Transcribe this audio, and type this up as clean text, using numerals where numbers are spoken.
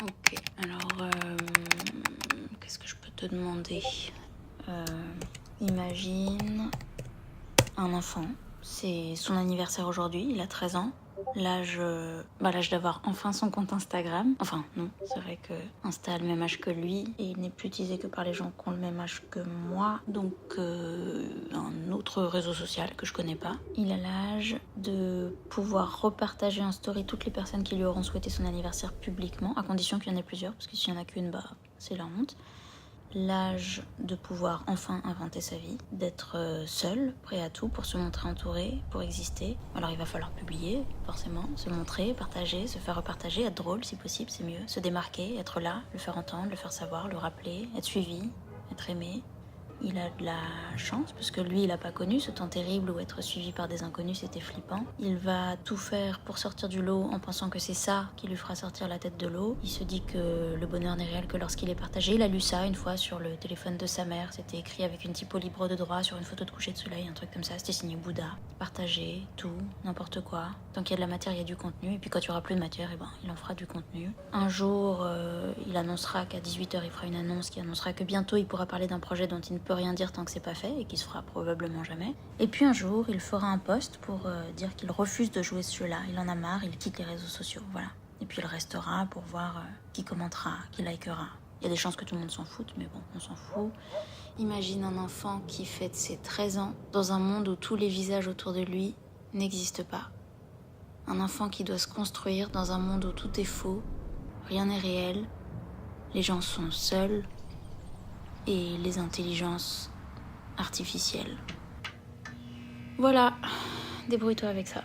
Ok, alors qu'est-ce que je peux te demander? Imagine un enfant, c'est son anniversaire aujourd'hui, il a 13 ans. L'âge d'avoir enfin son compte Instagram. Enfin non, c'est vrai que Insta a le même âge que lui et il n'est plus utilisé que par les gens qui ont le même âge que moi. Donc un autre réseau social que je connais pas. Il a l'âge de pouvoir repartager en story toutes les personnes qui lui auront souhaité son anniversaire publiquement, à condition qu'il y en ait plusieurs, parce que s'il y en a qu'une, bah c'est la honte. L'âge de pouvoir enfin inventer sa vie, d'être seul, prêt à tout pour se montrer entouré, pour exister. Alors il va falloir publier, forcément, se montrer, partager, se faire repartager, être drôle si possible, c'est mieux, se démarquer, être là, le faire entendre, le faire savoir, le rappeler, être suivi, être aimé. Il a de la chance parce que lui, il n'a pas connu ce temps terrible où être suivi par des inconnus, c'était flippant. Il va tout faire pour sortir du lot en pensant que c'est ça qui lui fera sortir la tête de l'eau. Il se dit que le bonheur n'est réel que lorsqu'il est partagé. Il a lu ça une fois sur le téléphone de sa mère. C'était écrit avec une typo libre de droit sur une photo de coucher de soleil, un truc comme ça. C'était signé Bouddha. Partager, tout, n'importe quoi. Tant qu'il y a de la matière, il y a du contenu. Et puis quand il n'y aura plus de matière, il en fera du contenu. Un jour, il annoncera qu'à 18h, il fera une annonce qui annoncera que bientôt, il pourra parler d'un projet dont il ne peut rien dire tant que c'est pas fait et qui se fera probablement jamais. Et puis un jour, il fera un post pour dire qu'il refuse de jouer ce jeu-là. Il en a marre, il quitte les réseaux sociaux, voilà. Et puis il restera pour voir qui commentera, qui likera. Il y a des chances que tout le monde s'en foute, mais bon, on s'en fout. Imagine un enfant qui fête ses 13 ans dans un monde où tous les visages autour de lui n'existent pas. Un enfant qui doit se construire dans un monde où tout est faux, rien n'est réel, les gens sont seuls et les intelligences artificielles. Voilà, débrouille-toi avec ça.